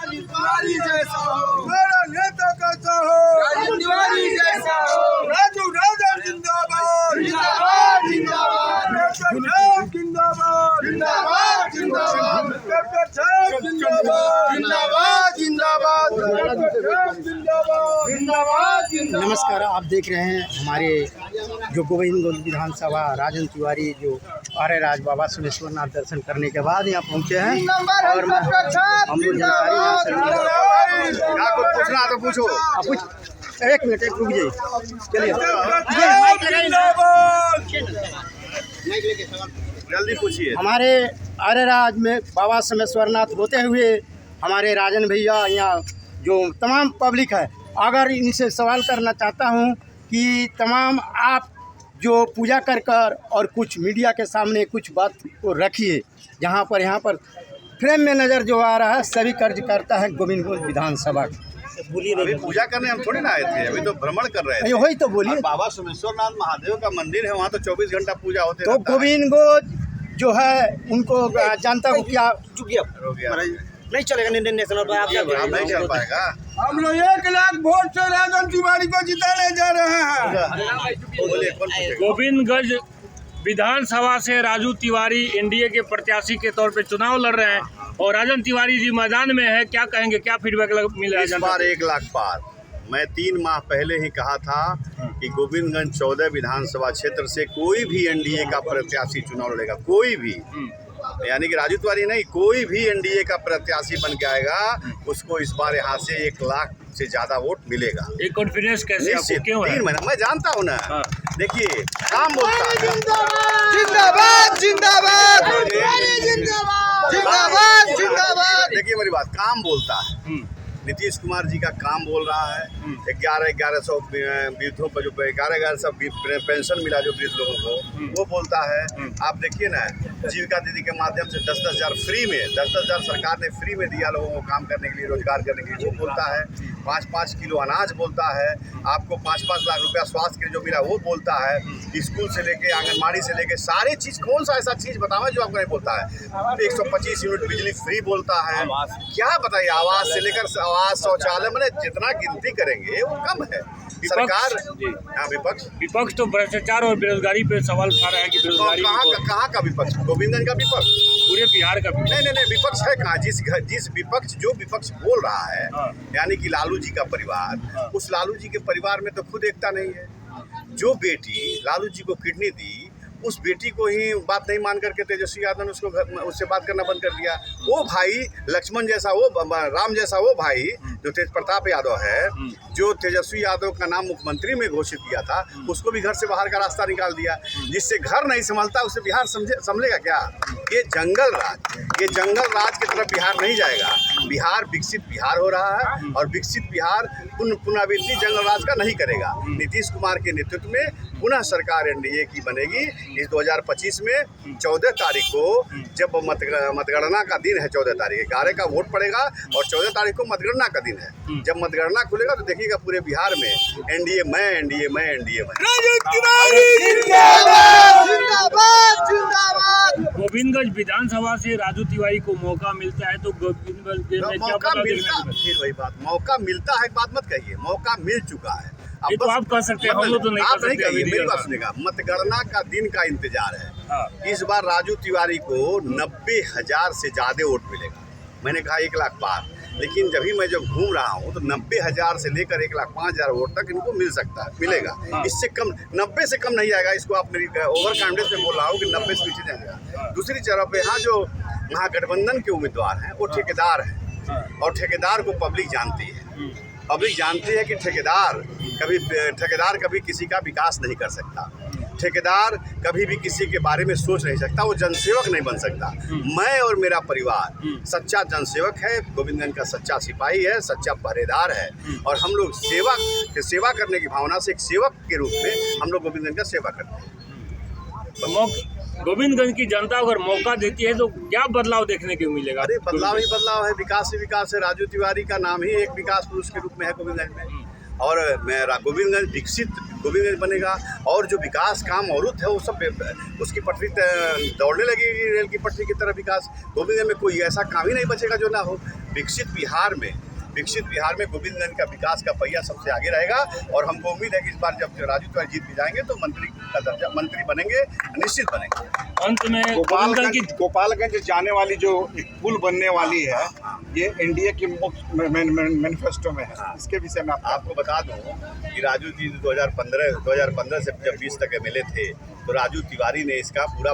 तिवारी जैसा हो, मेरा नेता कैसा हो, राजू तिवारी जैसा हो, राजू राजन जिंदाबाद जिंदाबाद जिंदाबाद, जिंदाबाद जिंदाबाद जिंदाबाद, जिंदाबाद जिंदाबाद जिंदाबाद। नमस्कार, आप देख रहे हैं हमारे जो गोविंदगंज विधानसभा राजन तिवारी जो आर्य राज बाबा सोमेश्वरनाथ दर्शन करने के बाद यहाँ पहुँचे हैं और हम लोग जानकारी क्या कुछ पूछना तो पूछो। कुछ एक मिनट रुक जाइए, चलिए जल्दी पूछिए। हमारे आर्य राज में बाबा सोमेश्वरनाथ होते हुए हमारे राजन भैया यहाँ जो तमाम पब्लिक है, अगर इनसे सवाल करना चाहता हूँ कि तमाम आप जो पूजा कर और कुछ मीडिया के सामने कुछ बात को रखिए, जहाँ पर यहाँ पर फ्रेम में नज़र जो आ रहा है सभी कार्यकर्ता है गोविंदगंज विधानसभा। बोलिए, अभी पूजा करने हम थोड़ी ना आए थे, अभी तो भ्रमण कर रहे थे। वही तो बोलिए। और बाबा सोमेश्वरनाथ महादेव का मंदिर है, वहाँ तो 24 घंटा पूजा होते तो रहता है। गोविंदगंज जो है उनको जनता को क्या हो गया नहीं चलेगा नेशनल पर आप नहीं चल पाएगा। हम लोग 1 लाख वोट से राजन तिवारी को जिताने जा रहे हैं। बोलिए, कौन पूछेगा? गोविंदगंज विधानसभा से राजू तिवारी एनडीए के प्रत्याशी के तौर पे चुनाव लड़ रहे हैं और राजन तिवारी जी मैदान में है। क्या कहेंगे, क्या फीडबैक मिल रहा है इस जनता बार 1 लाख पार। मैं 3 माह पहले ही कहा था कि गोविंदगंज 14 विधानसभा क्षेत्र से कोई भी एनडीए का प्रत्याशी चुनाव लड़ेगा, कोई भी, यानी कि राजू तिवारी नहीं, कोई भी एनडीए का प्रत्याशी बन के आएगा उसको इस बार यहाँ से 1 लाख से ज्यादा वोट मिलेगा। एक कॉन्फिडेंस कैसे आपको, निश्चित, क्यों है? 3 महीना मैं जानता हूँ ना। देखिए, काम बोलता है। जिंदाबाद जिंदाबाद जिंदाबाद जिंदाबाद। देखिए मेरी बात, काम बोलता है। नीतीश कुमार जी का काम बोल रहा है। 1100 वृद्धों पर जो 1100 पेंशन मिला जो वृद्ध लोगों को, वो बोलता है। आप देखिए ना, जीविका दीदी के माध्यम से 10-10 हज़ार फ्री में, 10-10 हज़ार सरकार ने फ्री में दिया लोगों को काम करने के लिए, रोजगार करने के लिए, वो बोलता है। 5-5 किलो अनाज बोलता है। आपको 5-5 लाख रुपया स्वास्थ्य के जो मिला वो बोलता है। स्कूल से लेके आंगनबाड़ी से लेके सारी चीज़, कौन सा ऐसा चीज़ बतावा जो आपको नहीं बोलता है। 125 यूनिट बिजली फ्री बोलता है। क्या बताइए, आवास से लेकर शौचालय, मैंने जितना गिनती करेंगे वो कम है। सरकार विपक्ष तो भ्रष्टाचार और बेरोजगारी पे सवाल उठा रहा है कि बेरोजगारी कहाँ का विपक्ष? गोविंदगंज का विपक्ष, पूरे बिहार का नहीं विपक्ष है कहाँ? जिस विपक्ष जो विपक्ष बोल रहा है, यानी कि लालू जी का परिवार, उस लालू जी के परिवार में तो खुद एकता नहीं है। जो बेटी लालू जी को किडनी दी, उस बेटी को ही बात नहीं मान करके तेजस्वी यादव ने उससे बात करना बंद कर दिया। वो भाई लक्ष्मण जैसा, वो राम जैसा वो भाई जो तेज प्रताप यादव है, जो तेजस्वी यादव का नाम मुख्यमंत्री में घोषित किया था, उसको भी घर से बाहर का रास्ता निकाल दिया। जिससे घर नहीं संभलता उसे बिहार संभलेगा क्या? ये जंगल राज की तरफ बिहार नहीं जाएगा। बिहार विकसित बिहार हो रहा है और विकसित बिहार पुनरावृत्ति जंगल राज का नहीं करेगा। नीतीश कुमार के नेतृत्व में पुनः सरकार एनडीए की बनेगी। इस 2025 में 14 तारीख को जब मतगणना का दिन है, 14 तारीख 11 का वोट पड़ेगा और 14 तारीख को मतगणना का दिन है। जब मतगणना खुलेगा तो देखिएगा पूरे बिहार में एनडीए मैं। गोविंदगंज विधानसभा से राजू तिवारी को मौका मिलता है तो गोविंदगंज में क्या मौका मिलता है? फिर वही बात, मौका मिलता है, एक बात मत कहिए, मौका मिल चुका है। ये तो आप कह सकते हैं, हम लोग तो नहीं आप कह नहीं सकते। कहिए, मेरी बात सुनेगा। मतगणना का दिन का इंतजार है। इस बार राजू तिवारी को 90 हज़ार से ज्यादा वोट मिलेगा। मैंने कहा 1 लाख पार, लेकिन जब घूम रहा हूँ तो 90 हज़ार से लेकर 1,05,000 वोट तक इनको मिलेगा। इससे कम, 90 से कम नहीं जाएगा। इसको आप मेरी ओवर कॉन्फिडेंस में बोल रहा हूँ कि 90 से नीचे जाएगा। दूसरी तरफ यहाँ जो महागठबंधन के उम्मीदवार हैं वो ठेकेदार हैं और ठेकेदार को पब्लिक जानती है। पब्लिक जानती है कि ठेकेदार कभी किसी का विकास नहीं कर सकता। ठेकेदार कभी भी किसी के बारे में सोच नहीं सकता, वो जनसेवक नहीं बन सकता। मैं और मेरा परिवार सच्चा जनसेवक है, गोविंदगंज का सच्चा सिपाही है, सच्चा पहरेदार है और हम लोग सेवा करने की भावना से एक सेवक के रूप में हम लोग गोविंदगंज का सेवा करते हैं। तो गोविंदगंज की जनता अगर मौका देती है तो क्या बदलाव देखने को मिलेगा? अरे बदलाव ही बदलाव है, विकास ही विकास है। राजू तिवारी का नाम ही एक विकास पुरुष के रूप में है गोविंदगंज में। और गोविंदगंज विकसित गोविंदगंज बनेगा, और जो विकास काम और है वो सब उसकी पटरी दौड़ने लगेगी रेल की पटरी की तरह विकास। गोविंदगंज में कोई ऐसा काम ही नहीं बचेगा जो ना हो। विकसित बिहार में गोविंदगंज का विकास का पहिया सबसे आगे रहेगा, और हमको उम्मीद है कि इस बार जब राजू तिवारी जीत भी जाएंगे तो मंत्री बनेंगे, निश्चित बनेंगे। अंत में गोविंदगंज गोपालगंज जाने वाली जो एक पुल बनने वाली है, ये एनडीए की मुख्य मैनिफेस्टो में है, इसके विषय में आपको बता दूं कि राजू जी 2015 से जब 20 तक एमएलए थे तो राजू तिवारी ने इसका पूरा